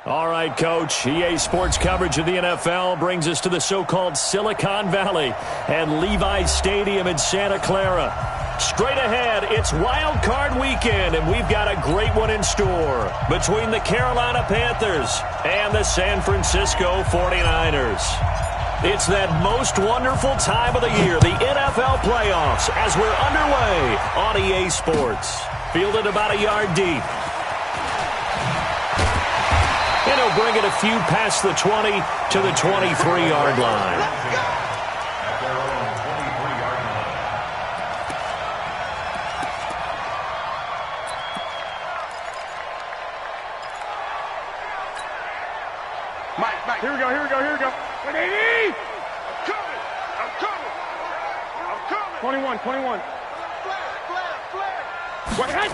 All right, Coach. EA Sports coverage of the NFL brings us to the so-called Silicon Valley and Levi Stadium in Santa Clara. Straight ahead, it's Wildcard Weekend, and we've got a great one in store between the Carolina Panthers and the San Francisco 49ers. It's that most wonderful time of the year, the NFL playoffs, as we're underway on EA Sports. Fielded about a yard deep. And he'll bring it a few past the 20 to the 23-yard line. Mike. Here we go. 180! I'm coming! 21. Flag!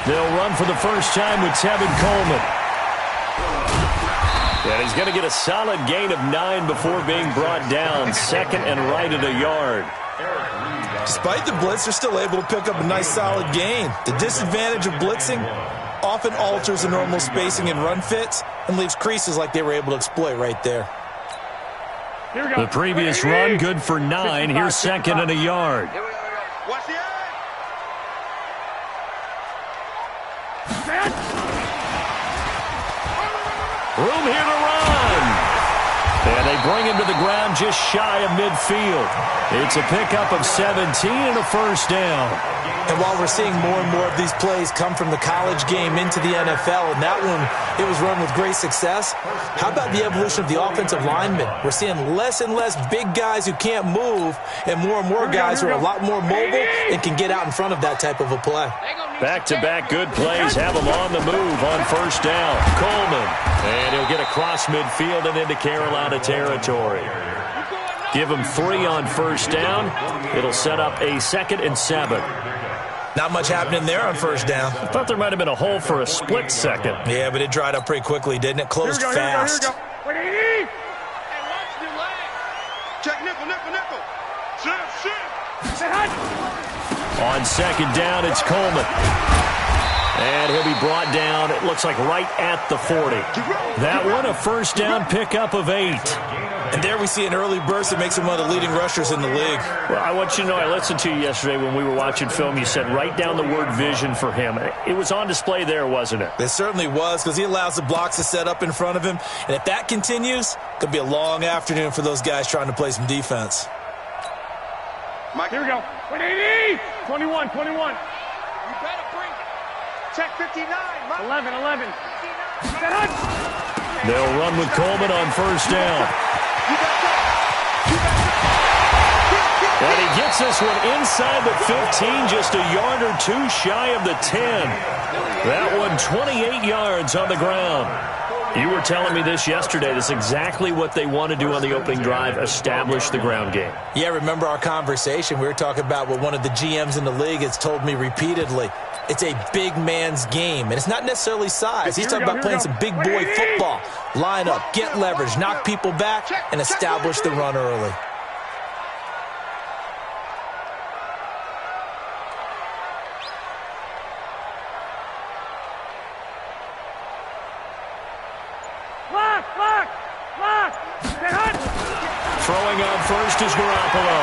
They'll run for the first time with Tevin Coleman. And he's going to get a solid gain of 9 before being brought down. Second and right at a yard. Despite the blitz, they're still able to pick up a nice solid gain. The disadvantage of blitzing often alters the normal spacing and run fits and leaves creases like they were able to exploit right there. The previous run good for 9. Here's second and a yard. Watch the eye. Room here to run. And they bring him to the ground just shy of midfield. It's a pickup of 17 and a first down. And while we're seeing more and more of these plays come from the college game into the NFL, and that one, it was run with great success, how about the evolution of the offensive linemen? We're seeing less and less big guys who can't move and more guys who are a lot more mobile and can get out in front of that type of a play. Back-to-back good plays have him on the move on first down. Coleman. And he'll get across midfield and into Carolina territory. Give him 3 on first down. It'll set up a 2nd and 7. Not much happening there on first down. I thought there might have been a hole for a split second. Yeah, but it dried up pretty quickly, didn't it? Closed fast. Here we go. 180! Hey, watch the leg. Check nickel. Shift. On second down, it's Coleman. And he'll be brought down, it looks like right at the 40. That one, a first down pickup of 8. And there we see an early burst that makes him one of the leading rushers in the league. Well, I want you to know, I listened to you yesterday when we were watching film. You said write down the word vision for him. It was on display there, wasn't it? It certainly was, because he allows the blocks to set up in front of him. And if that continues, it could be a long afternoon for those guys trying to play some defense. Mike, here we go. 180! 21. You better bring it. Check 59. 11. They'll run with Coleman on first down. And he gets this one inside the 15, just a yard or 2 shy of the 10. That one 28 yards on the ground. You were telling me this yesterday. This is exactly what they want to do on the opening drive, establish the ground game. Yeah, remember our conversation? We were talking about what one of the GMs in the league has told me repeatedly. It's a big man's game, and it's not necessarily size. He's talking about playing some big boy football. Line up, get leverage, knock people back, and establish the run early. Throwing on first is Garoppolo.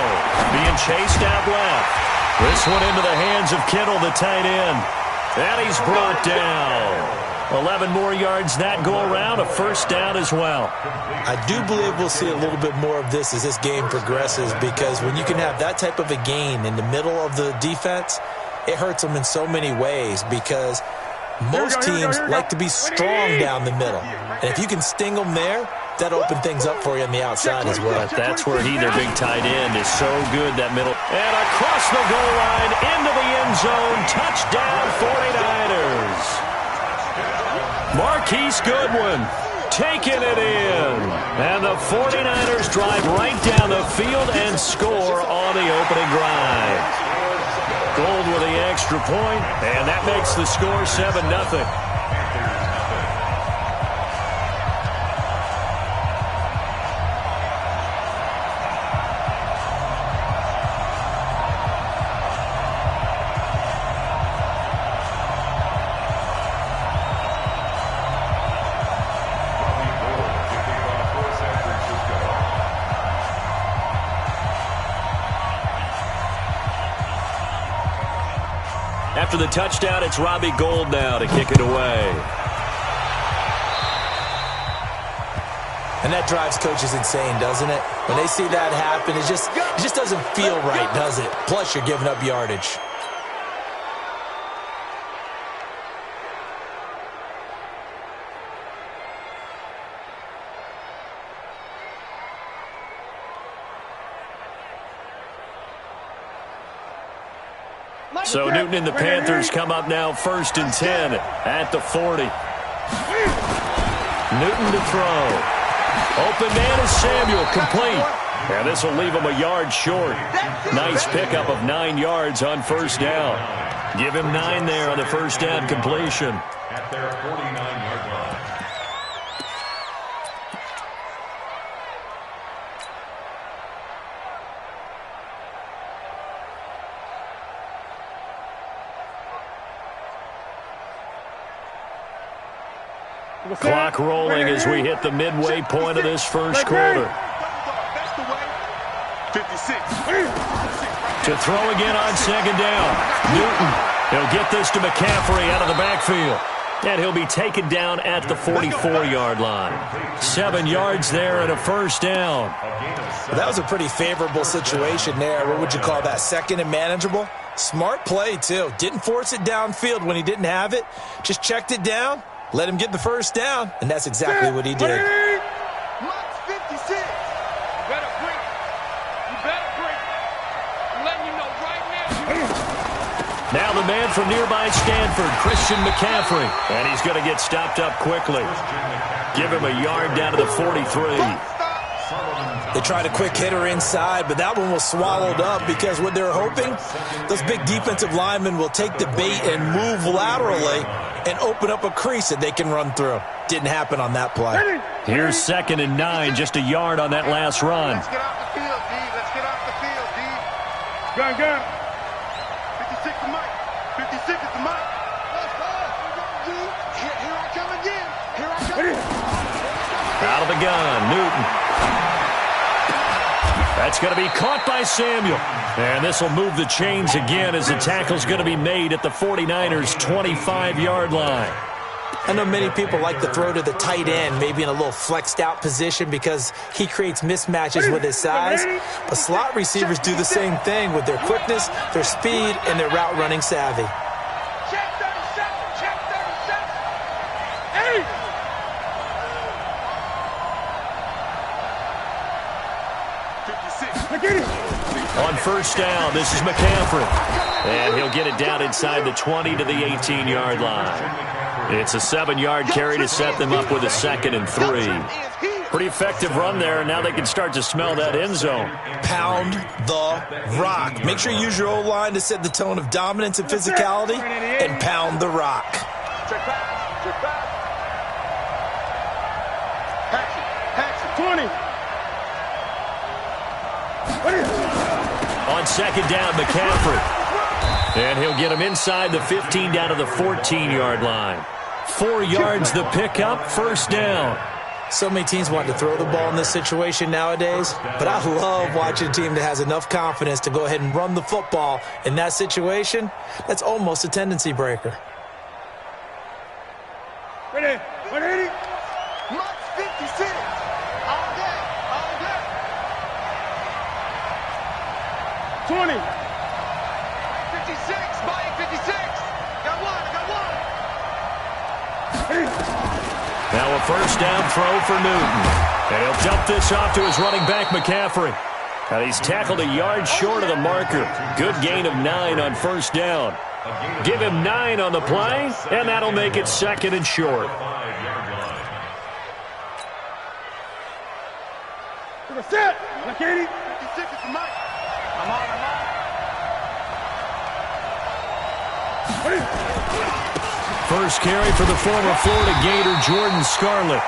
Being chased out left. This one into the hands of Kittle, the tight end. And he's brought down. 11 more yards that go around, a first down as well. I do believe we'll see a little bit more of this as this game progresses, because when you can have that type of a gain in the middle of the defense, it hurts them in so many ways, because most teams like to be strong down the middle. And if you can sting them there, that opened things up for you on the outside as well. That's where their big tight end, is so good, that middle. And across the goal line, into the end zone, touchdown 49ers. Marquise Goodwin taking it in. And the 49ers drive right down the field and score on the opening drive. Gold with the extra point, and that makes the score 7-0. After the touchdown, it's Robbie Gould now to kick it away. And that drives coaches insane, doesn't it? When they see that happen, it just doesn't feel right, does it? Plus, you're giving up yardage. So Newton and the Panthers come up now 1st and 10 at the 40. Newton to throw. Open man is Samuel, complete. And this will leave him a yard short. Nice pickup of 9 yards on 1st down. Give him 9 there on the 1st down completion. At their 49-yard line. Clock rolling as we hit the midway point of this first quarter. To throw again on 2nd down. Newton, he'll get this to McCaffrey out of the backfield. And he'll be taken down at the 44-yard line. 7 yards there and a 1st down. Well, that was a pretty favorable situation there. What would you call that? 2nd and manageable? Smart play, too. Didn't force it downfield when he didn't have it. Just checked it down, let him get the 1st down, and that's exactly what he did. Mark 56. You better bring it. You better bring it. I'm letting you know right now. Now the man from nearby Stanford, Christian McCaffrey. And he's going to get stopped up quickly. Give him a yard down to the 43. They tried a quick hitter inside, but that one was swallowed up because what they're hoping, those big defensive linemen will take the bait and move laterally and open up a crease that they can run through. Didn't happen on that play. Here's 2nd and 9, just a yard on that last run. Let's get off the field, D. Let's get off the field, D. Gun. 56 to Mike. 56 is the Mike. Let's go. Here I come again. Here I come. Out of the gun, Newton. That's going to be caught by Samuel. And this will move the chains again as the tackle's going to be made at the 49ers' 25-yard line. I know many people like to throw to the tight end, maybe in a little flexed out position because he creates mismatches with his size. But slot receivers do the same thing with their quickness, their speed, and their route running savvy. Check 37. Check 37. Hey! On 1st down, this is McCaffrey. And he'll get it down inside the 20 to the 18-yard line. It's a 7-yard carry to set them up with a 2nd and 3. Pretty effective run there, and now they can start to smell that end zone. Pound the rock. Make sure you use your O-line to set the tone of dominance and physicality, and pound the rock. Check back. 20. On 2nd down, McCaffrey. And he'll get him inside the 15 down to the 14-yard line. 4 yards the pickup, 1st down. So many teams want to throw the ball in this situation nowadays, but I love watching a team that has enough confidence to go ahead and run the football in that situation. That's almost a tendency breaker. Ready? Mark 56. All day. 20. 56. Body 56. Got one. Now a 1st down throw for Newton. And he'll dump this off to his running back, McCaffrey. And he's tackled a yard short of the marker. Good gain of 9 on 1st down. Give him 9 on the play, and that'll make it 2nd and short. Set. Look, 56 is the Mike. I'm on. First carry for the former Florida Gator, Jordan Scarlett.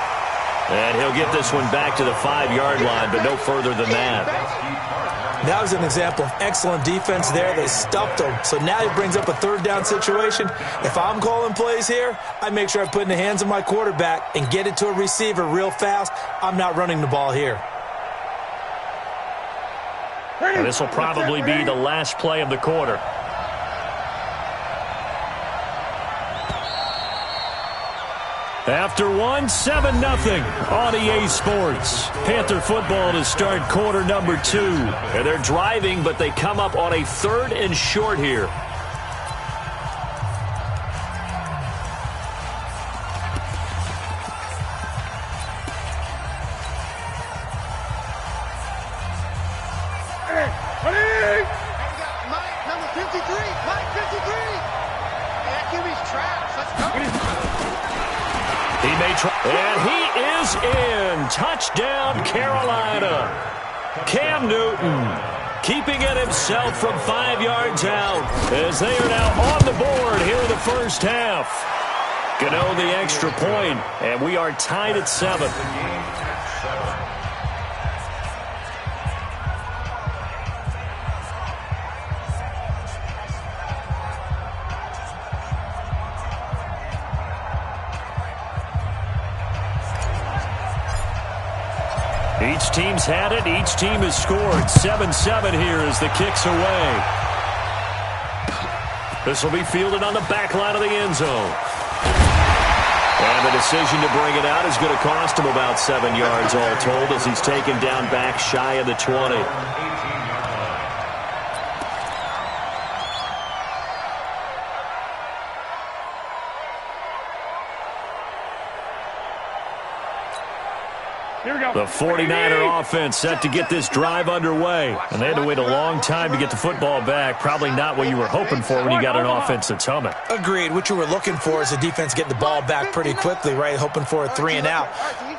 And he'll get this one back to the 5-yard line, but no further than that. That was an example of excellent defense there. They stuffed him. So now he brings up a 3rd down situation. If I'm calling plays here, I make sure I put it in the hands of my quarterback and get it to a receiver real fast. I'm not running the ball here. And this will probably be the last play of the quarter. After one, 7-0 on EA Sports. Panther football to start quarter number 2. And they're driving, but they come up on a 3rd and short here. Number 53, Mike 53. That QB's trash. Let's go. He may try, and he is in. Touchdown, Carolina. Cam Newton keeping it himself from 5 yards out as they are now on the board here in the first half. Gano the extra point, and we are tied at 7. Each team's had it. Each team has scored. 7-7 here as the kick's away. This will be fielded on the back line of the end zone. And the decision to bring it out is going to cost him about 7 yards all told as he's taken down back shy of the 20. The 49er offense set to get this drive underway. And they had to wait a long time to get the football back. Probably not what you were hoping for when you got an offense that's humming. Agreed. What you were looking for is the defense getting the ball back pretty quickly, right? Hoping for a 3 and out.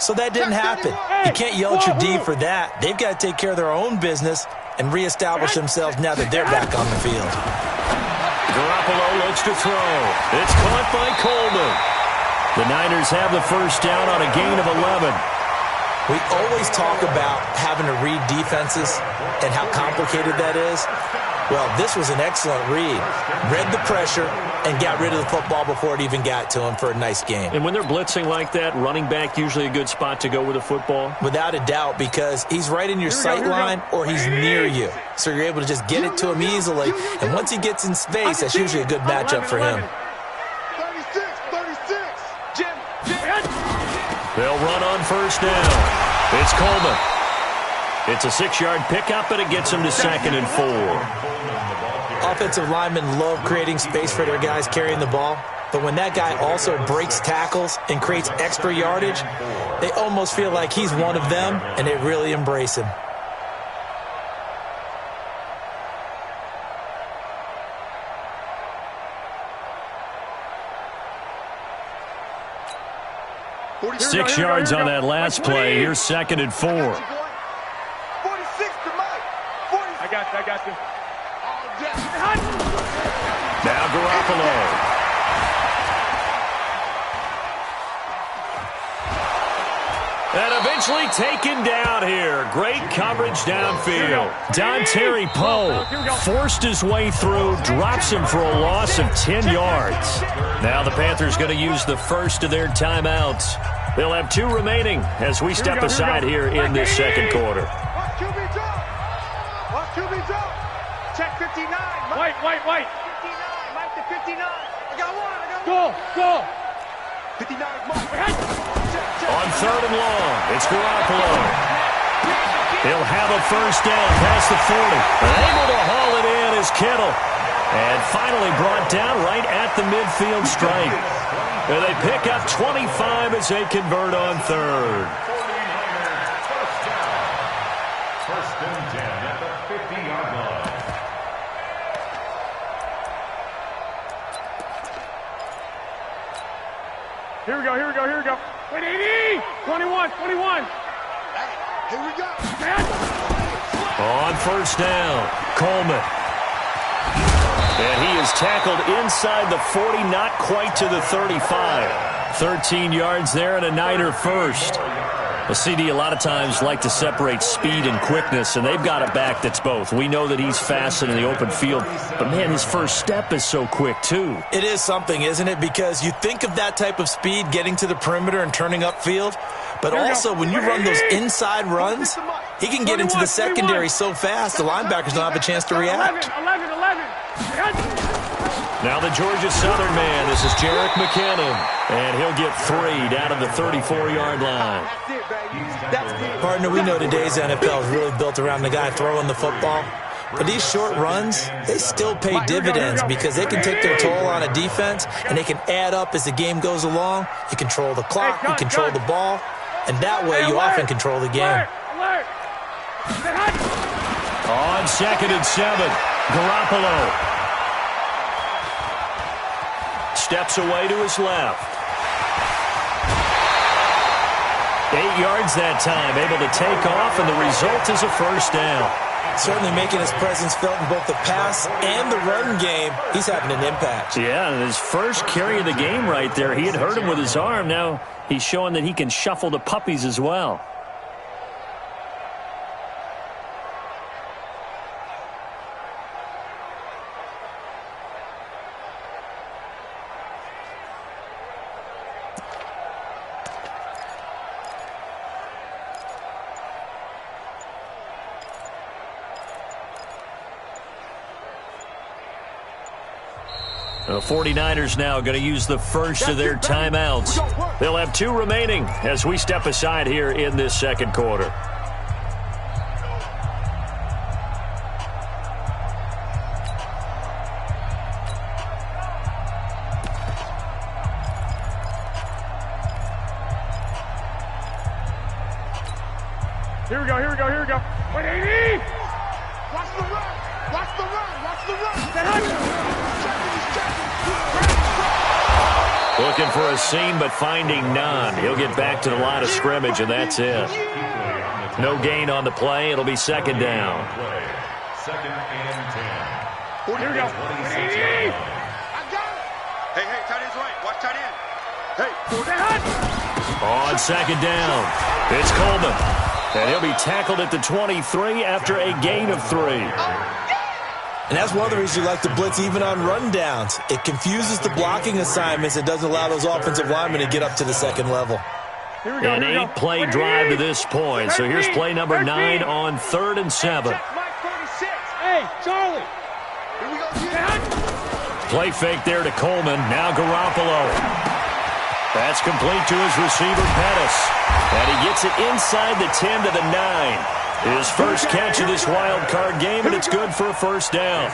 So that didn't happen. You can't yell at your D for that. They've got to take care of their own business and reestablish themselves now that they're back on the field. Garoppolo looks to throw. It's caught by Coleman. The Niners have the first down on a gain of 11. We always talk about having to read defenses and how complicated that is. Well, this was an excellent read. Read the pressure and got rid of the football before it even got to him for a nice game. And when they're blitzing like that, running back usually a good spot to go with the football? Without a doubt, because he's right in your sight line or he's near you. So you're able to just get it to him easily. And once he gets in space, that's usually a good matchup for him. 36. Jim. They'll run on first down. It's Coleman. It's a 6-yard pickup, and it gets him to 2nd and 4. Offensive linemen love creating space for their guys carrying the ball. But when that guy also breaks tackles and creates extra yardage, they almost feel like he's one of them, and they really embrace him. Six yards on that last play. Here's 2nd and 4. 46 to Mike. I got you. Now Garoppolo. And eventually taken down here. Great coverage downfield. Dontari Poe forced his way through, drops him for a loss of 10 yards. Now the Panthers going to use the first of their timeouts. They'll have 2 remaining as we step aside here in this second quarter. Watch QB drop. Check 59. White. 59. Mike to 59. I got one. Go. 59 is Mike. On 3rd and long, it's Garoppolo. He'll have a first down past the 40. Able to haul it in is Kittle. And finally brought down right at the midfield stripe. And they pick up 25 as they convert on 3rd. 1st and 10 at the 50-yard line. Here we go. 80. 21. Here we go. On first down, Coleman. And he is tackled inside the 40, not quite to the 35. 13 yards there and a Niner first. Well, CD, a lot of times like to separate speed and quickness, and they've got a back that's both. We know that he's fast in the open field, but, man, his first step is so quick, too. It is something, isn't it? Because you think of that type of speed getting to the perimeter and turning upfield, but also when you run those inside runs, he can get into the secondary so fast the linebackers don't have a chance to react. 11. Now the Georgia Southern man. This is Jerick McKinnon. And he'll get 3 down to the 34-yard line. Partner, we know today's NFL is really built around the guy throwing the football. But these short runs, they still pay dividends because they can take their toll on a defense and they can add up as the game goes along. You control the clock, you control the ball, and that way you often control the game. On 2nd and 7, Garoppolo steps away to his left. 8 yards that time, able to take off, and the result is a first down. Certainly making his presence felt in both the pass and the run game. He's having an impact. Yeah, and his first carry of the game right there. He had hurt him with his arm. Now he's showing that he can shuffle the puppies as well. The 49ers now going to use the first of their timeouts. They'll have 2 remaining as we step aside here in this second quarter. Here we go, here we go, here we go. Wait, 80! Watch the run! Watch the run! Watch the run! Looking for a seam, but finding none. He'll get back to the line of scrimmage, and that's it. No gain on the play. It'll be second down. Second and 10. Here we go. 80! I got it! Hey, tight end's right. Watch tight end. Hey, On second down, it's Coleman. And he'll be tackled at the 23 after a gain of 3. And that's one of the reasons you like to blitz even on rundowns. It confuses the blocking assignments. It doesn't allow those offensive linemen to get up to the second level. An 8-play drive to this point. So here's play number 9 on 3rd and 7. Hey, Charlie! here we go. Play fake there to Coleman. Now Garoppolo. That's complete to his receiver, Pettis. And he gets it inside the 10 to the 9. His first catch of this wild card game, and it's good for a first down.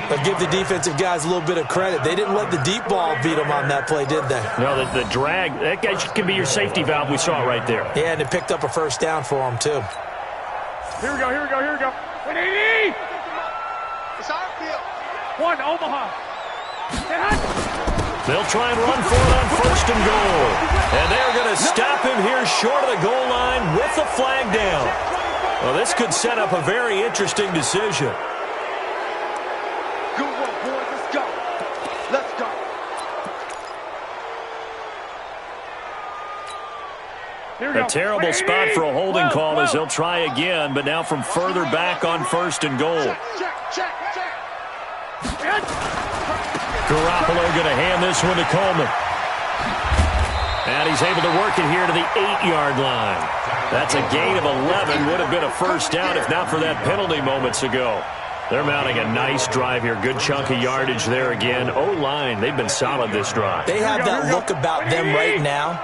But give the defensive guys a little bit of credit. They didn't let the deep ball beat them on that play, did they? No, the drag, that guy can be your safety valve. We saw it right there. Yeah, and it picked up a first down for them, too. Here we go, here we go, here we go. 180! It's our field. 1, Omaha. They'll try and run for it on 1st and goal. And they're going to stop him here short of the goal line with the flag down. Well, this could set up a very interesting decision. Good one, boys. Let's go. Let's go. A terrible spot for a holding call as they'll try again, but now from further back on 1st and goal. Check. Garoppolo going to hand this one to Coleman. And he's able to work it here to the 8-yard line. That's a gain of 11. Would have been a first down if not for that penalty moments ago. They're mounting a nice drive here. Good chunk of yardage there again. O-line, they've been solid this drive. They have that look about them right now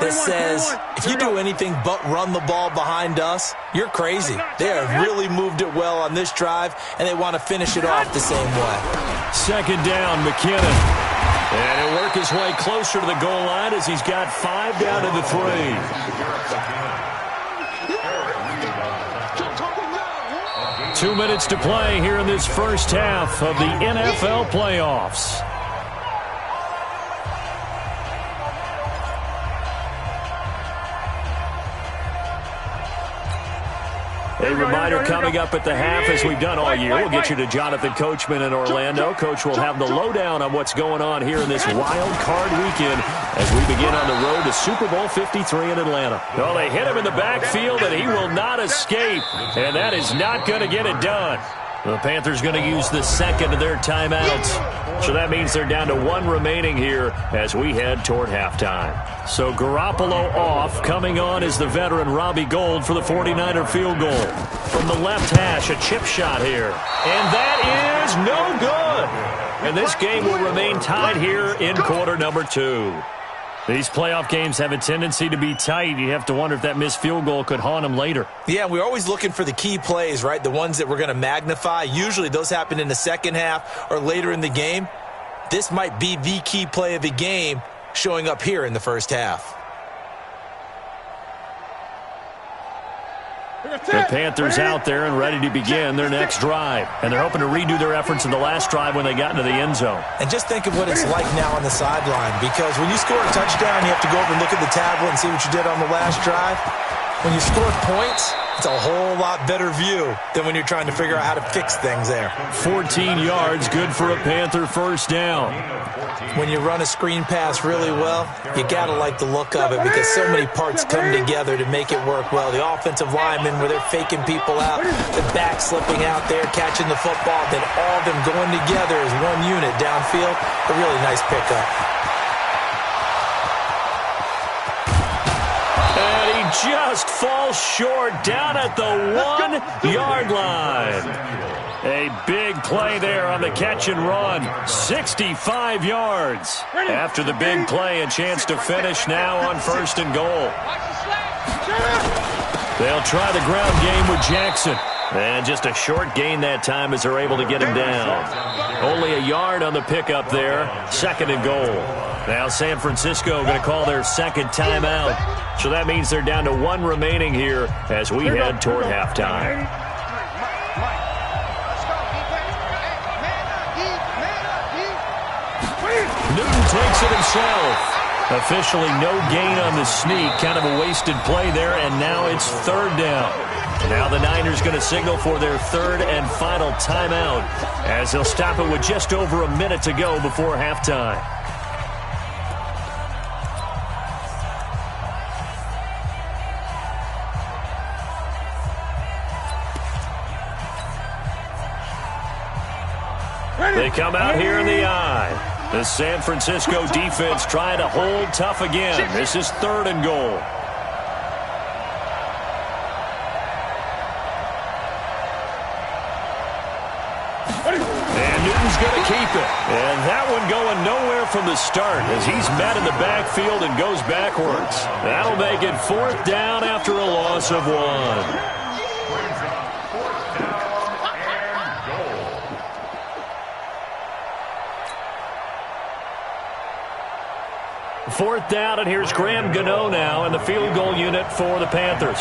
that says, if you do anything but run the ball behind us, you're crazy. They have really moved it well on this drive, and they want to finish it off the same way. Second down, McKinnon. And he'll work his way closer to the goal line as he's got 5 down to the 3. 2 minutes to play here in this first half of the NFL playoffs. A reminder coming up at the half, as we've done all year. We'll get you to Jonathan Coachman in Orlando. Coach will have the lowdown on what's going on here in this wild card weekend as we begin on the road to Super Bowl 53 in Atlanta. Well, they hit him in the backfield, and he will not escape, and that is not going to get it done. The Panthers going to use the second of their timeouts. So that means they're down to 1 remaining here as we head toward halftime. So Garoppolo off. Coming on is the veteran Robbie Gould for the 49er field goal. From the left hash, a chip shot here. And that is no good. And this game will remain tied here in quarter number 2. These playoff games have a tendency to be tight. You have to wonder if that missed field goal could haunt them later. Yeah, we're always looking for the key plays, right? The ones that we're going to magnify. Usually those happen in the second half or later in the game. This might be the key play of the game showing up here in the first half. The Panthers out there and ready to begin their next drive. And they're hoping to redo their efforts in the last drive when they got into the end zone. And just think of what it's like now on the sideline, because when you score a touchdown, you have to go over and look at the tablet and see what you did on the last drive. When you score points, it's a whole lot better view than when you're trying to figure out how to fix things there. 14 yards, good for a Panther first down. When you run a screen pass really well, you got to like the look of it because so many parts come together to make it work well. The offensive linemen where they're faking people out, the back slipping out there, catching the football, then all of them going together as one unit downfield. A really nice pickup. Just falls short down at the 1-yard line. A big play there on the catch and run. 65 yards. After the big play, a chance to finish now on 1st and goal. They'll try the ground game with Jackson. And just a short gain that time as they're able to get him down. Only a yard on the pickup there. 2nd and goal. Now San Francisco going to call their second timeout. So that means they're down to 1 remaining here as we head toward halftime. Newton takes it himself. Officially no gain on the sneak. Kind of a wasted play there, and now it's 3rd down. Now the Niners going to signal for their 3rd and final timeout as they'll stop it with just over a minute to go before halftime. They come out here in the eye. The San Francisco defense trying to hold tough again. This is 3rd and goal. And Newton's going to keep it. And that one going nowhere from the start as he's met in the backfield and goes backwards. That'll make it 4th down after a loss of 1. 4th down, and here's Graham Gano now in the field goal unit for the Panthers.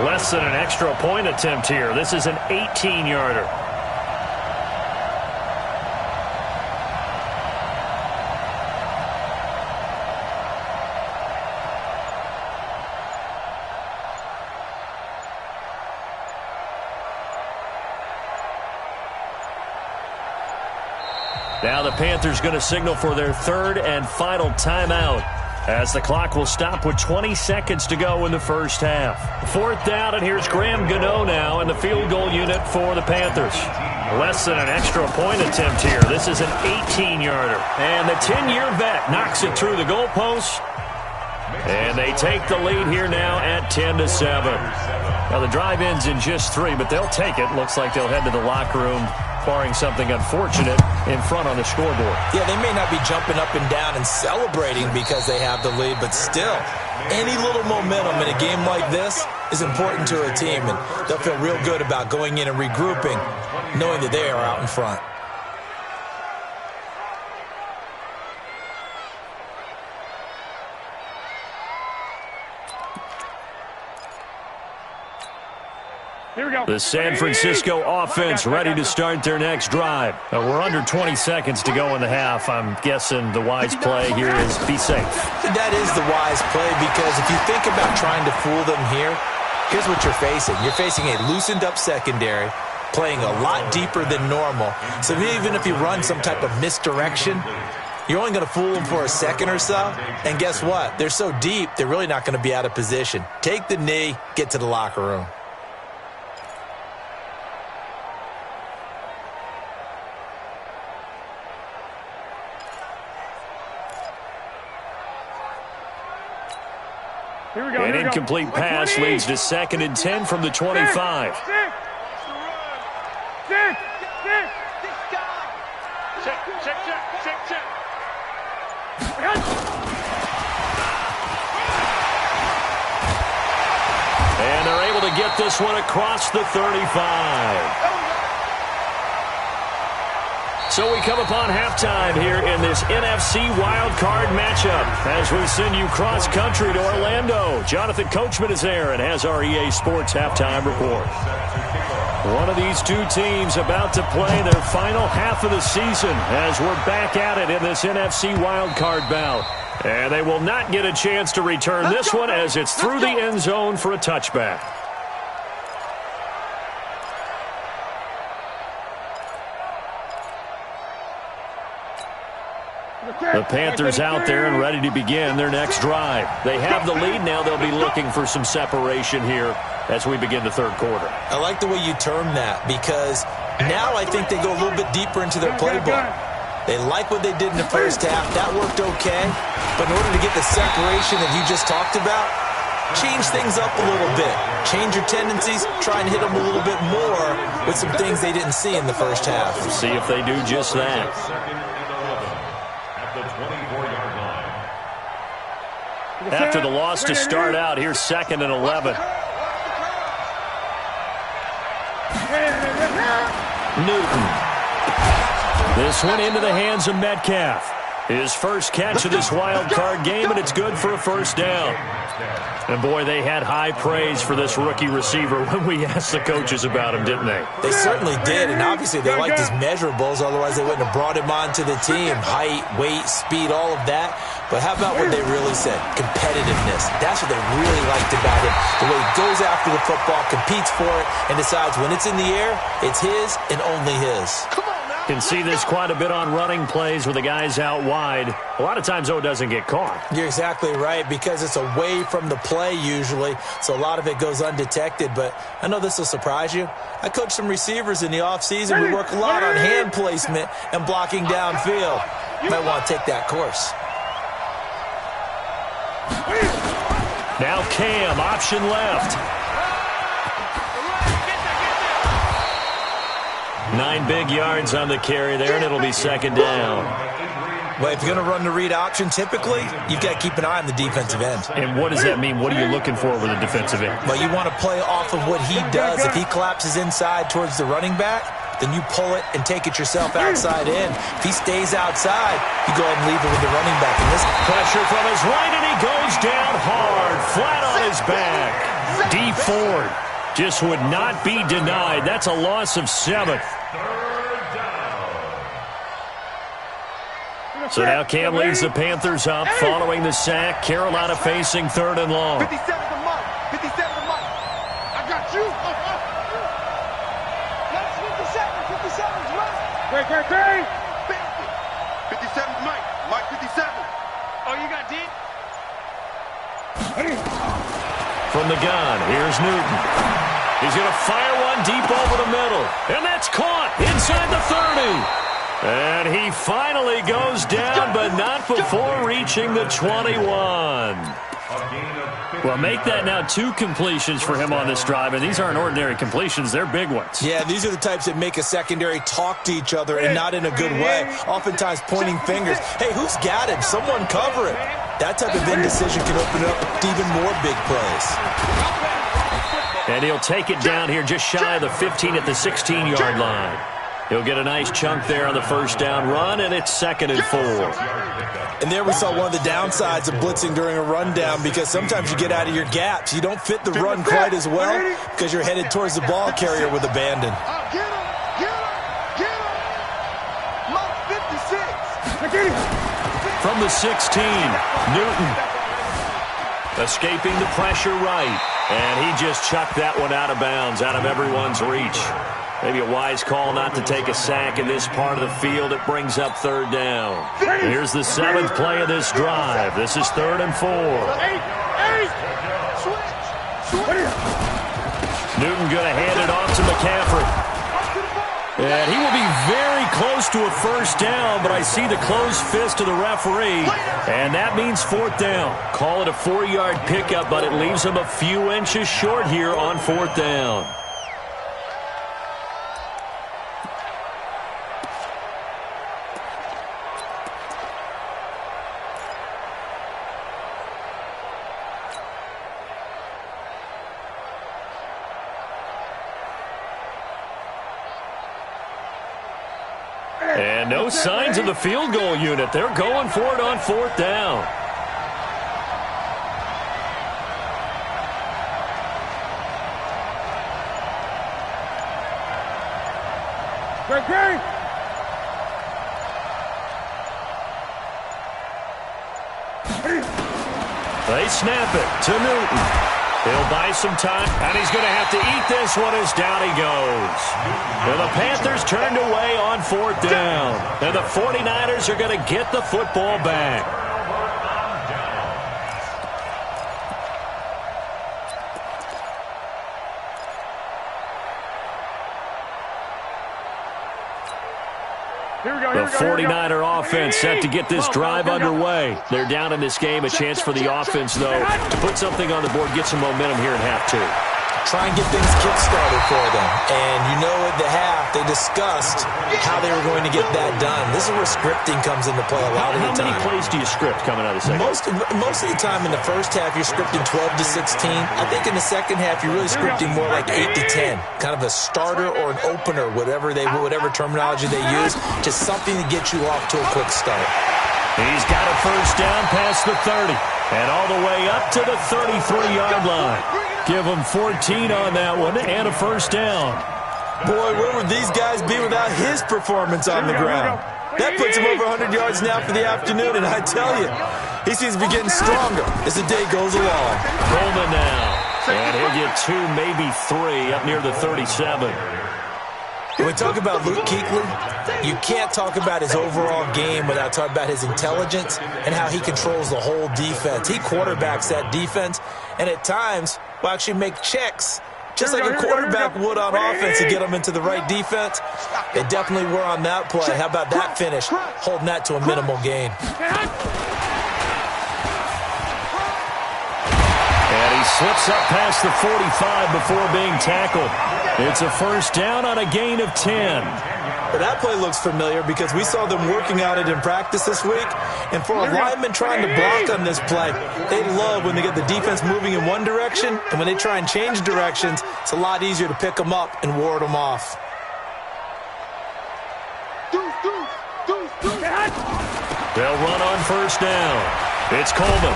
Less than an extra point attempt here. This is an 18-yarder. Now the Panthers going to signal for their 3rd and final timeout as the clock will stop with 20 seconds to go in the first half. 4th down, and here's Graham Gano now in the field goal unit for the Panthers. Less than an extra point attempt here. This is an 18-yarder. And the 10-year vet knocks it through the goalpost. And they take the lead here now at 10-7. Now the drive ends in just 3, but they'll take it. Looks like they'll head to the locker room, barring something unfortunate in front on the scoreboard. Yeah, they may not be jumping up and down and celebrating because they have the lead, but still, any little momentum in a game like this is important to a team, and they'll feel real good about going in and regrouping, knowing that they are out in front. Here we go. The San Francisco offense ready to start their next drive. We're under 20 seconds to go in the half. I'm guessing the wise play here is be safe. That is the wise play, because if you think about trying to fool them here, here's what you're facing. You're facing a loosened up secondary, playing a lot deeper than normal. So even if you run some type of misdirection, you're only going to fool them for a second or so. And guess what? They're so deep, they're really not going to be out of position. Take the knee, get to the locker room. Here we go. An incomplete pass leads to 2nd and 10 from the 25. Check. get this one across the 35. So we come upon halftime here in this NFC Wildcard matchup as we send you cross-country to Orlando. Jonathan Coachman is there and has our EA Sports halftime report. One of these two teams about to play their final half of the season as we're back at it in this NFC Wildcard bout. And they will not get a chance to return this one as it's through the end zone for a touchback. The Panthers out there and ready to begin their next drive. They have the lead now. They'll be looking for some separation here as we begin the third quarter. I like the way you term that because now I think they go a little bit deeper into their playbook. They like what they did in the first half. That worked okay. But in order to get the separation that you just talked about, change things up a little bit. Change your tendencies. Try and hit them a little bit more with some things they didn't see in the first half. We'll see if they do just that. After the loss to start out, here's 2nd and 11. Newton. This one into the hands of Metcalf. His first catch of this wild card game, and it's good for a first down. And, boy, they had high praise for this rookie receiver when we asked the coaches about him, didn't they? They certainly did, and obviously they liked his measurables. Otherwise, they wouldn't have brought him onto the team. Height, weight, speed, all of that. But how about what they really said? Competitiveness. That's what they really liked about him. The way he goes after the football, competes for it, and decides when it's in the air, it's his and only his. Can see this quite a bit on running plays with the guys out wide. A lot of times, though, it doesn't get caught. You're exactly right because it's away from the play usually, so a lot of it goes undetected. But I know this will surprise you. I coach some receivers in the offseason. We work a lot on hand placement and blocking downfield. You might want to take that course. Now Cam, option left. 9 big yards on the carry there, and it'll be 2nd down. Well, if you're going to run the read option, typically, you've got to keep an eye on the defensive end. And what does that mean? What are you looking for with a defensive end? Well, you want to play off of what he does. If he collapses inside towards the running back, then you pull it and take it yourself outside in. If he stays outside, you go ahead and leave it with the running back. And this pressure from his right, and he goes down hard, flat on his back. D. Ford just would not be denied. That's a loss of 7. So now Cam leads the Panthers up following the sack. Carolina facing 3rd and long. 57 to Mike. 57 to Mike. I got you. That's 57. 57's right. Great. 57's Mike. Mike 57. Oh, you got D? From the gun, here's Newton. He's going to fire one deep over the middle. And that's caught inside the 30. And he finally goes down, but not before reaching the 21. Well, make that now 2 completions for him on this drive, and these aren't ordinary completions. They're big ones. Yeah, these are the types that make a secondary talk to each other and not in a good way. Oftentimes pointing fingers. Hey, who's got him? Someone cover it. That type of indecision can open up even more big plays. And he'll take it down here just shy of the 15 at the 16-yard line. He'll get a nice chunk there on the first down run, and it's 2nd and 4. And there we saw one of the downsides of blitzing during a rundown because sometimes you get out of your gaps. You don't fit the run quite as well because you're headed towards the ball carrier with abandon. Get him. Mike 56. From the 16, Newton escaping the pressure right. And he just chucked that one out of bounds, out of everyone's reach. Maybe a wise call not to take a sack in this part of the field. It brings up 3rd down. Here's the 7th play of this drive. This is 3rd and 4. Newton going to hand it off to McCaffrey. And he will be very close to a first down, but I see the closed fist of the referee, and that means 4th down. Call it a 4-yard pickup, but it leaves him a few inches short here on 4th down. And no signs of the field goal unit. They're going for it on 4th down. They snap it to Newton. He'll buy some time, and he's going to have to eat this one as down he goes. And the Panthers turned away on 4th down. And the 49ers are going to get the football back. The 49er offense set to get this drive underway. They're down in this game. A chance for the offense, though, to put something on the board, get some momentum here at half 2. Try and get things kick-started for them. And you know at the half, they discussed how they were going to get that done. This is where scripting comes into play a lot of the time. How many plays do you script coming out of the second? Most of the time in the first half, you're scripting 12 to 16. I think in the second half, you're really scripting more like 8 to 10. Kind of a starter or an opener, whatever terminology they use, just something to get you off to a quick start. He's got a first down past the 30 and all the way up to the 33-yard line. Give him 14 on that one and a first down. Boy, where would these guys be without his performance on the ground? That puts him over 100 yards now for the afternoon, and I tell you, he seems to be getting stronger as the day goes along. Coleman now, and he'll get 2, maybe 3 up near the 37. When we talk about Luke Kuechly, you can't talk about his overall game without talking about his intelligence and how he controls the whole defense. He quarterbacks that defense, and at times will actually make checks, just like a quarterback would on offense to get them into the right defense. They definitely were on that play. How about that finish, holding that to a minimal gain. And he slips up past the 45 before being tackled. It's a first down on a gain of 10. Well, that play looks familiar because we saw them working on it in practice this week. And for a lineman trying to block on this play, they love when they get the defense moving in one direction. And when they try and change directions, it's a lot easier to pick them up and ward them off. They'll run on first down. It's Coleman.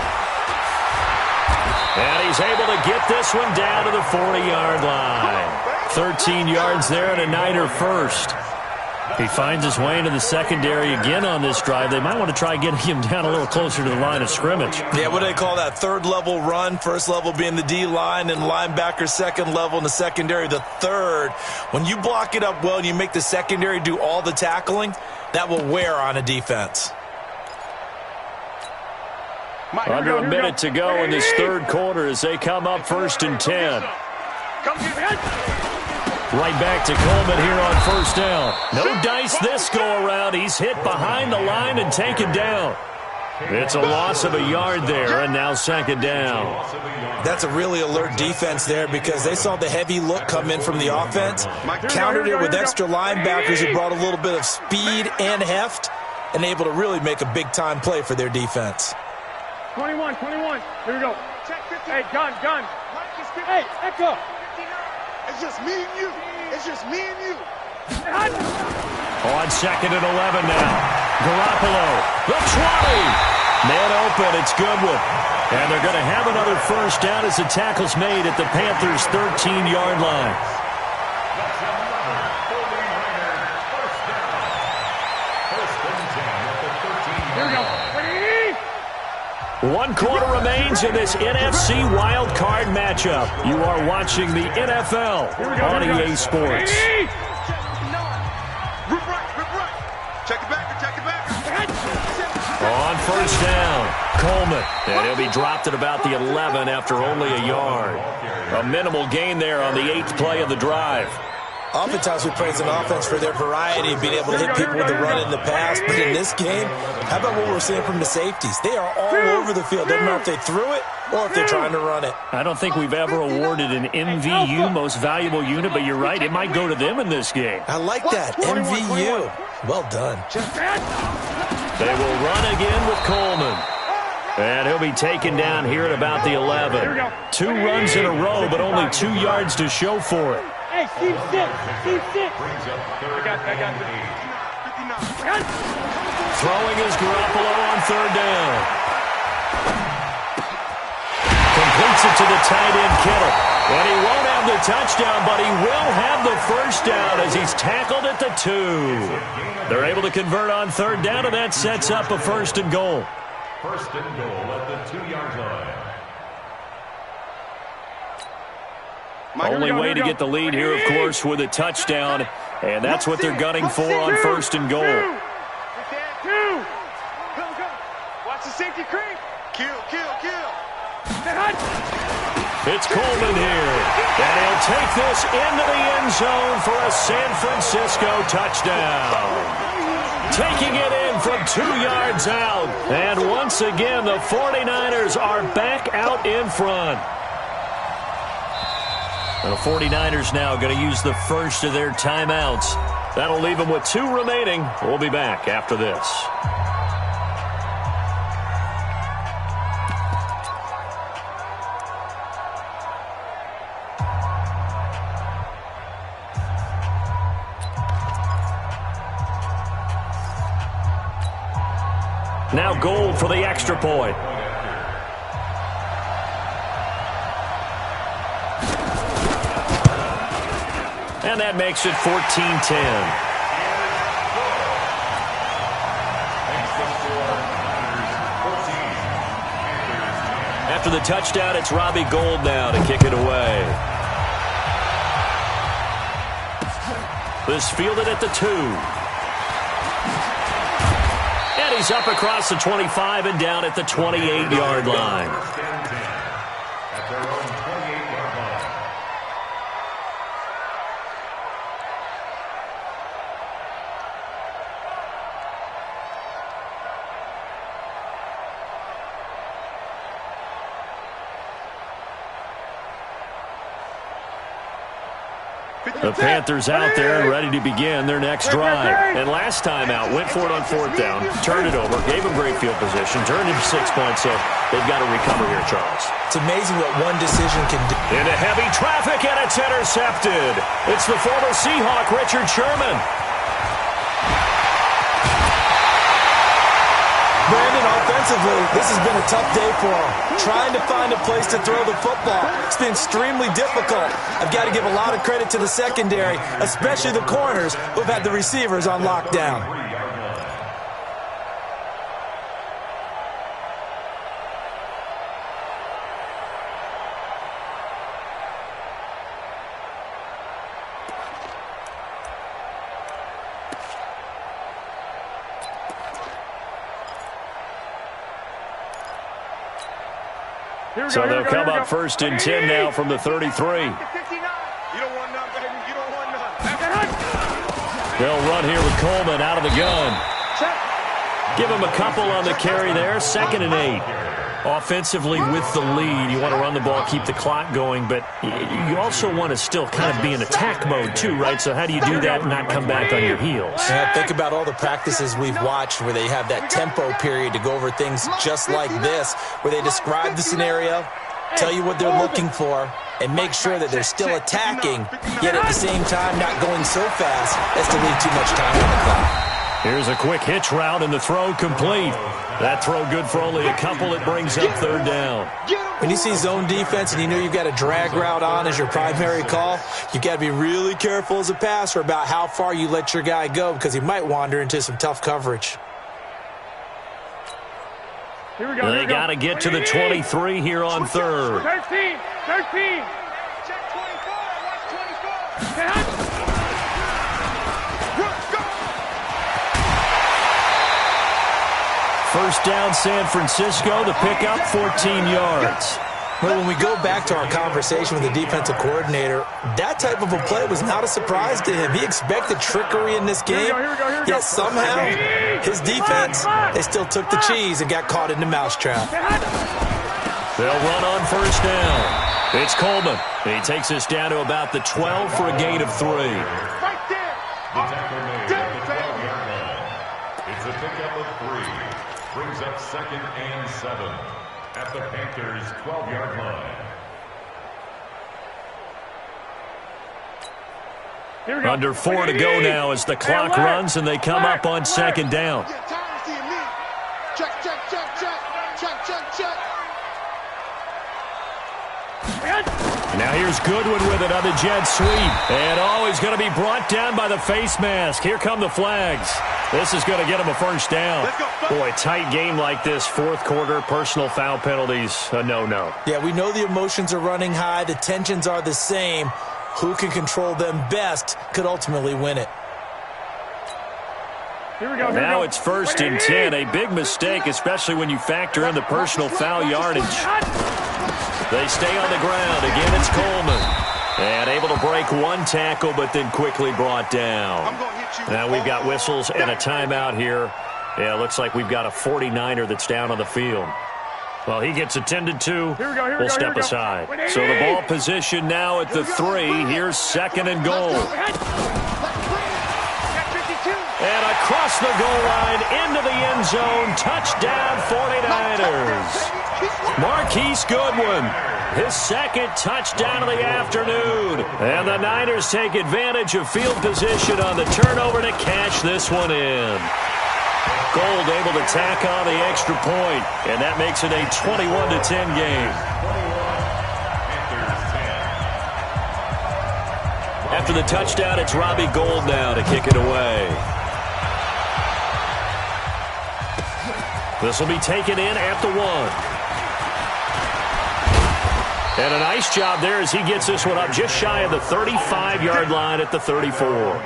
And he's able to get this one down to the 40-yard line. 13 yards there and a Niner first. He finds his way into the secondary again on this drive. They might want to try getting him down a little closer to the line of scrimmage. Yeah, what do they call that? Third level run, first level being the D-line, and linebacker second level, and the secondary the third. When you block it up well and you make the secondary do all the tackling, that will wear on a defense. Under a minute to go in this third quarter as they come up 1st and 10. Right back to Coleman here on first down. No dice this go-around. He's hit behind the line and taken down. It's a loss of a yard there, and now 2nd down. That's a really alert defense there because they saw the heavy look come in from the offense, countered it with extra linebackers who brought a little bit of speed and heft, and able to really make a big-time play for their defense. 21. Here we go. Hey, gun. Hey, Echo. It's just me and you. It's just me and you. On 2nd and 11 now. Garoppolo, the 20. Man open, it's Goodwin. And they're going to have another first down as the tackle's made at the Panthers' 13-yard line. One quarter remains in this NFC Wildcard matchup. You are watching the NFL on EA Sports. Check it back. On first down, Coleman. And he'll be dropped at about the 11 after only a yard. A minimal gain there on the 8th play of the drive. Oftentimes we praise an offense for their variety of being able to hit people with the run in the pass. But in this game, how about what we're seeing from the safeties? They are all over the field. Doesn't matter if they threw it or if they're trying to run it. I don't think we've ever awarded an MVU, most valuable unit, but you're right. It might go to them in this game. I like that. MVU. Well done. They will run again with Coleman. And he'll be taken down here at about the 11. 2 runs in a row, but only 2 yards to show for it. Hey, Steve 6. I got it. Throwing is Garoppolo on third down. Completes it to the tight end, Kittle. And he won't have the touchdown, but he will have the first down as he's tackled at the 2. They're able to convert on third down, and that sets up a first and goal. First and goal at the 2-yard line. Only way to get the lead here, of course, with a touchdown, and that's what they're gunning for on first and goal. Watch the safety creep. Kill. It's Coleman here, and he'll take this into the end zone for a San Francisco touchdown. Taking it in from 2 yards out, and once again the 49ers are back out in front. And the 49ers now going to use the first of their timeouts. That'll leave them with 2 remaining. We'll be back after this. Now Gold for the extra point. And that makes it 14-10. After the touchdown, it's Robbie Gould now to kick it away. This fielded at the 2. And he's up across the 25 and down at the 28-yard line. At their own 28-yard line. The Panthers out there and ready to begin their next drive. And last time out, went for it on fourth down, turned it over, gave them great field position, turned into 6 points, so they've got to recover here, Charles. It's amazing what one decision can do. Into heavy traffic, and it's intercepted. It's the former Seahawk, Richard Sherman. Brandon, offensively, this has been a tough day for him. Trying to find a place to throw the football. It's been extremely difficult. I've got to give a lot of credit to the secondary, especially the corners who've had the receivers on lockdown. So they'll come up first and 10 now from the 33. You don't want none, baby. You don't want none. They'll run here with Coleman out of the gun. Give him a couple on the carry there. 2nd and 8. Offensively with the lead, you want to run the ball, keep the clock going, but you also want to still kind of be in attack mode too, right? So how do you do that and not come back on your heels? Yeah, think about all the practices we've watched where they have that tempo period to go over things just like this, where they describe the scenario, tell you what they're looking for, and make sure that they're still attacking, yet at the same time not going so fast as to leave too much time on the clock. Here's a quick hitch route, and the throw complete. That throw good for only a couple. It brings up third down. When you see zone defense and you know you've got a drag route on as your primary call, you've got to be really careful as a passer about how far you let your guy go because he might wander into some tough coverage. Here we go. They got to get to the 23 here on third. 13. Check 24. Watch 24. First down, San Francisco. The pickup, 14 yards. Well, when we go back to our conversation with the defensive coordinator, that type of a play was not a surprise to him. He expected trickery in this game, yet somehow his defense, they still took the cheese and got caught in the mousetrap. They'll run on first down. It's Coleman. He takes us down to about the 12 for a gain of 3. Right there. The tackle made at the 12-yard line. It's a pickup of 3. Brings up 2nd and 7 at the Panthers' 12-yard line. Under 4 to go now as the clock runs and they come up on second down. Check, check, check, check. Check, check, check. Now here's Goodwin with it on the jet sweep. And he's going to be brought down by the face mask. Here come the flags. This is going to get him a first down. Boy, tight game like this, fourth quarter, personal foul penalties, a no-no. Yeah, we know the emotions are running high. The tensions are the same. Who can control them best could ultimately win it. Now it's 1st and 10. A big mistake, especially when you factor in the personal foul yardage. They stay on the ground. Again, it's Coleman. And able to break one tackle, but then quickly brought down. Now we've got whistles and a timeout here. Yeah, looks like we've got a 49er that's down on the field. Well, he gets attended to. We'll step aside. So the ball position now at the 3. Here's 2nd and goal. And across the goal line into the end zone. Touchdown 49ers. Marquise Goodwin, his 2nd touchdown of the afternoon. And the Niners take advantage of field position on the turnover to cash this one in. Gold able to tack on the extra point, and that makes it a 21-10 game. After the touchdown, it's Robbie Gould now to kick it away. This will be taken in at the 1. And a nice job there as he gets this one up just shy of the 35-yard line at the 34.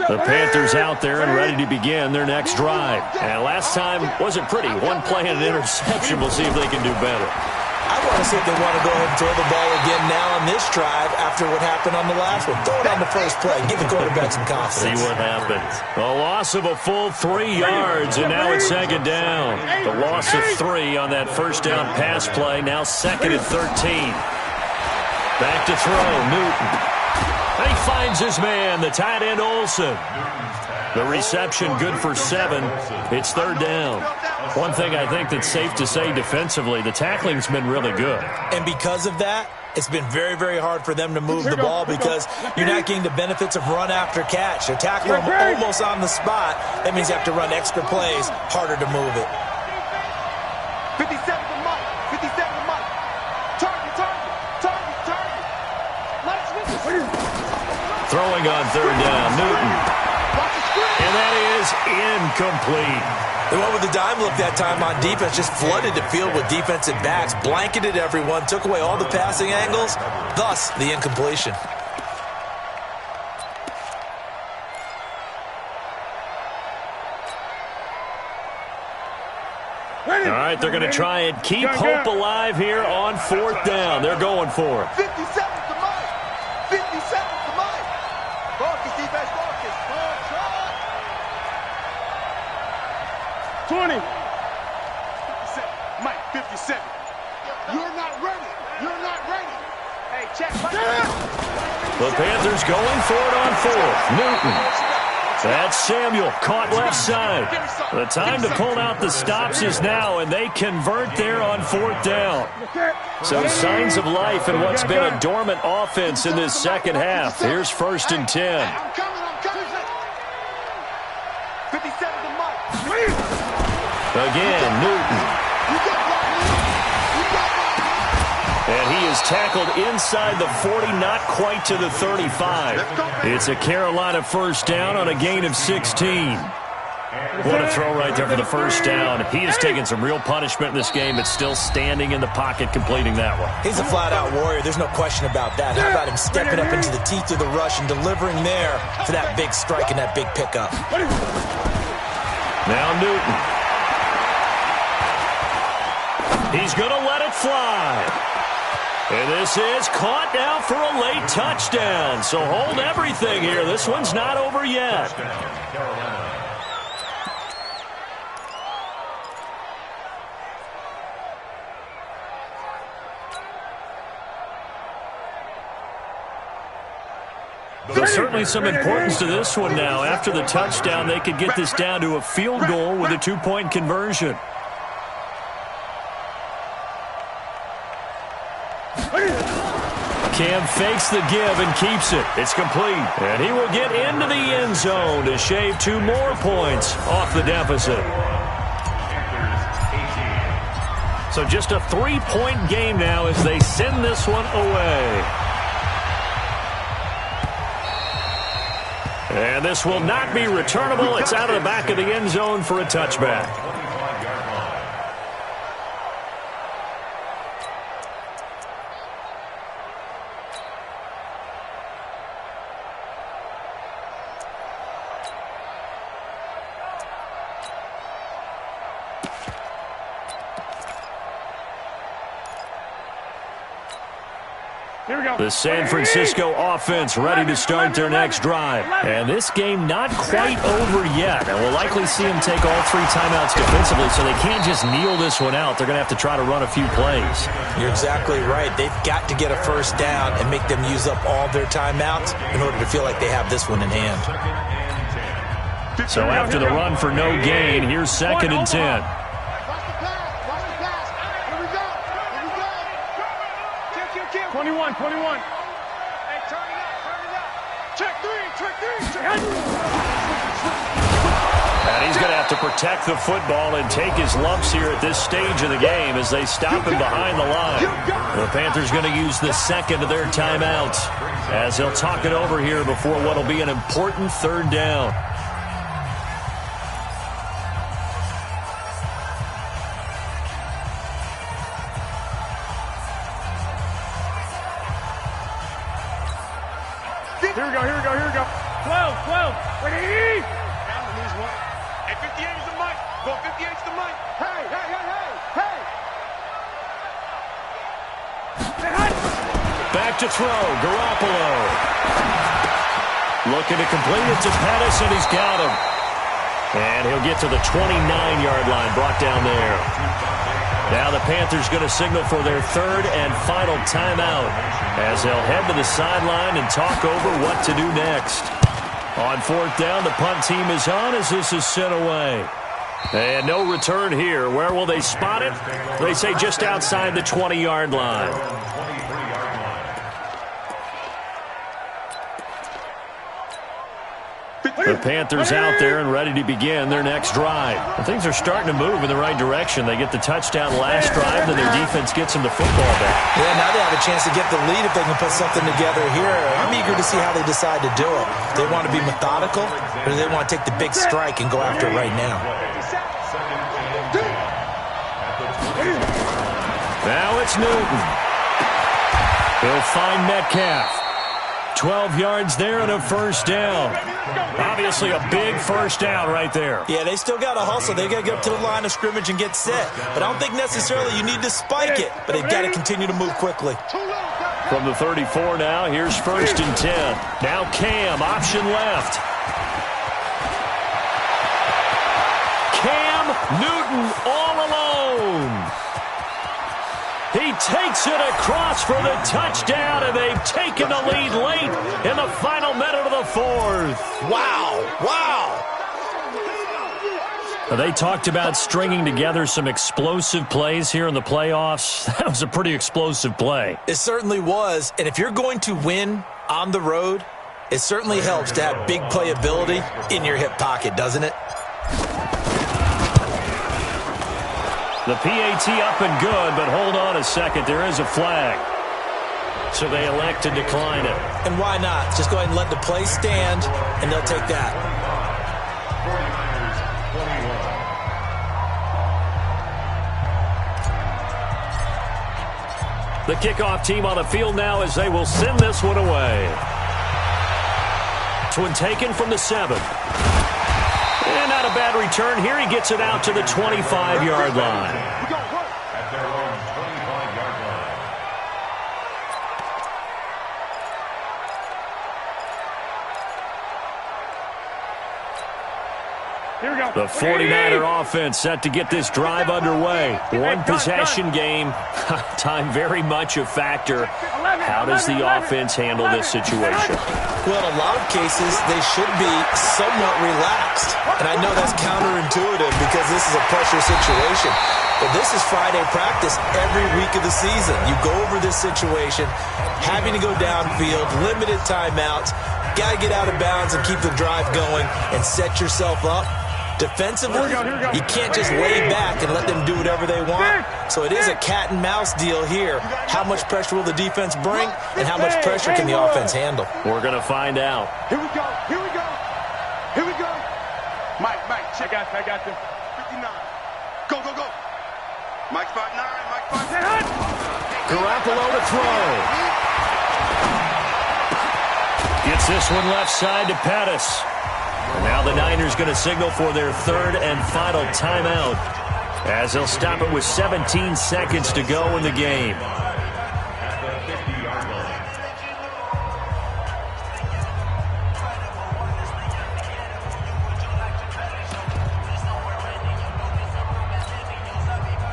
The Panthers out there and ready to begin their next drive. And last time wasn't pretty. One play and an interception. We'll see if they can do better. I want to see if they want to go ahead and throw the ball again now on this drive after what happened on the last one. Throw it on the first play. Give the quarterback some confidence. See what happens. A loss of a full 3 yards, and now it's 2nd down. The loss of 3 on that first down pass play. Now 2nd and 13. Back to throw. Newton. He finds his man, the tight end Olsen. The reception good for 7. It's 3rd down. One thing I think that's safe to say defensively, the tackling's been really good. And because of that, it's been very, very hard for them to move the ball because you're not getting the benefits of run after catch. They're tackling them almost on the spot. That means you have to run extra plays, harder to move it. 57 to Mike. 57 to Mike. Target. Throwing on 3rd down, Newton. And that is incomplete. They went with the dime look that time on defense, just flooded the field with defensive backs, blanketed everyone, took away all the passing angles, thus the incompletion. All right, they're going to try and keep hope alive here on 4th down. They're going for it. 57 to Mike. 57 to Mike. Focus, defense, focus. 20. 57. Mike, 57. You're not ready. You're not ready. Hey, check. The Panthers going for it on 4th. Newton. That's Samuel, caught left side. The time to pull out the stops is now, and they convert there on 4th down. So signs of life in what's been a dormant offense in this second half. Here's 1st and 10. I'm coming. 57 to Mike. Again, Newton. And he is tackled inside the 40, not quite to the 35. It's a Carolina first down on a gain of 16. What a throw right there for the first down. He has taken some real punishment in this game, but still standing in the pocket completing that one. He's a flat-out warrior. There's no question about that. How about him stepping up into the teeth of the rush and delivering there for that big strike and that big pickup. Now Newton. He's going to let it fly. And this is caught now for a late touchdown. So hold everything here. This one's not over yet. There's certainly some importance to this one now. After the touchdown, they could get this down to a field goal with a two-point conversion. Cam fakes the give and keeps it. It's complete. And he will get into the end zone to shave 2 more points off the deficit. So just a 3-point game now as they send this one away. And this will not be returnable. It's out of the back of the end zone for a touchback. The San Francisco offense ready to start their next drive. And this game not quite over yet. And we'll likely see them take all 3 timeouts defensively, so they can't just kneel this one out. They're going to have to try to run a few plays. You're exactly right. They've got to get a first down and make them use up all their timeouts in order to feel like they have this one in hand. So after the run for no gain, here's 2nd and 10. 21. Hey, turn it up. Check three. And he's going to have to protect the football and take his lumps here at this stage of the game as they stop him behind the line. The Panthers going to use the 2nd of their timeouts as they'll talk it over here before what will be an important 3rd down. Here we go. 12. Ready? Hey, 58 is the mic. Go, 58 is the mic. Hey. Back to throw. Garoppolo. Looking to complete it to Pettis, and he's got him. And he'll get to the 29-yard line, brought down there. Now the Panthers going to signal for their 3rd and final timeout as they'll head to the sideline and talk over what to do next. On 4th down, the punt team is on as this is sent away. And no return here. Where will they spot it? They say just outside the 20-yard line. The Panthers out there and ready to begin their next drive. And things are starting to move in the right direction. They get the touchdown last drive, then their defense gets them the football back. Yeah, now they have a chance to get the lead if they can put something together here. I'm eager to see how they decide to do it. Do they want to be methodical, or do they want to take the big strike and go after it right now? Now it's Newton. He'll find Metcalf. 12 yards there and a first down. Obviously a big first down right there. Yeah, they still got to hustle. They got to get up to the line of scrimmage and get set. But I don't think necessarily you need to spike it. But they've got to continue to move quickly. From the 34 now, here's 1st and 10. Now Cam, option left. Cam Newton all alone. He takes it across for the touchdown, and they've taken the lead late in the final minute of the 4th. Wow. They talked about stringing together some explosive plays here in the playoffs. That was a pretty explosive play. It certainly was, and if you're going to win on the road, it certainly helps to have big playability in your hip pocket, doesn't it? The PAT up and good, but hold on a second. There is a flag. So they elect to decline it. And why not? Just go ahead and let the play stand, and they'll take that. The kickoff team on the field now as they will send this one away. This one taken from the 7. And not a bad return here. He gets it out to the 25-yard line. At their own 25-yard line. Here we go. The 49er offense set to get this drive underway. One possession game. Time very much a factor. How does the offense handle this situation? Well, in a lot of cases, they should be somewhat relaxed. And I know that's counterintuitive because this is a pressure situation. But this is Friday practice every week of the season. You go over this situation, having to go downfield, limited timeouts, got to get out of bounds and keep the drive going and set yourself up. Defensively, you can't just lay back and let them do whatever they want. So it is a cat and mouse deal here. How much pressure will the defense bring and how much pressure can the offense handle? We're going to find out. Here we go. Here we go. Here we go. Mike, I got you. 59. Go, go, go. Mike 5'9", Mike 5'9". Garoppolo to throw. Gets this one left side to Pettis. And now the Niners going to signal for their third and final timeout as they'll stop it with 17 seconds to go in the game. At the 50-yard line.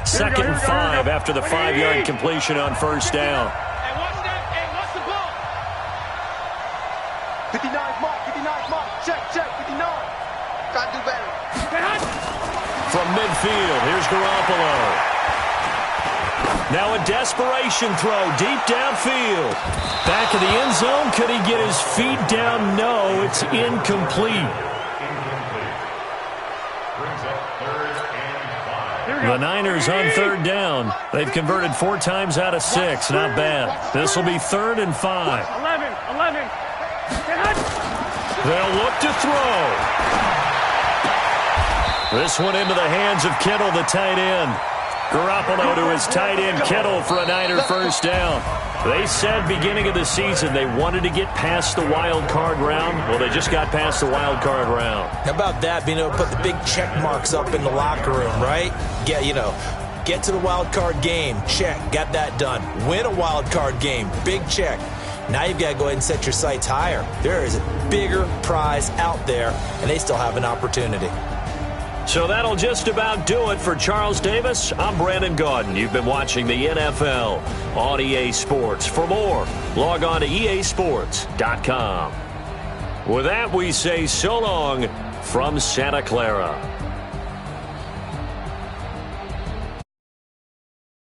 Second and 5 after the 5-yard completion on first down. Hey, watch that. Hey, watch the ball. 59's Mike. 59's Mike. Check. 59. Got to do better. From midfield, here's Garoppolo. Now a desperation throw deep downfield. Back of the end zone. Could he get his feet down? No, it's incomplete. Brings up 3rd and 5. The Niners on third down. They've converted 4 times out of 6. Not bad. This will be 3rd and 5. 11. They'll look to throw. This one into the hands of Kittle, the tight end. Garoppolo to his tight end, Kittle, for a Niner first down. They said beginning of the season they wanted to get past the wild card round. Well, they just got past the wild card round. How about that, being able to put the big check marks up in the locker room, right? Get to the wild card game, check, got that done. Win a wild card game, big check. Now you've got to go ahead and set your sights higher. There is a bigger prize out there, and they still have an opportunity. So that'll just about do it for Charles Davis. I'm Brandon Gaudin. You've been watching the NFL on EA Sports. For more, log on to easports.com. With that, we say so long from Santa Clara.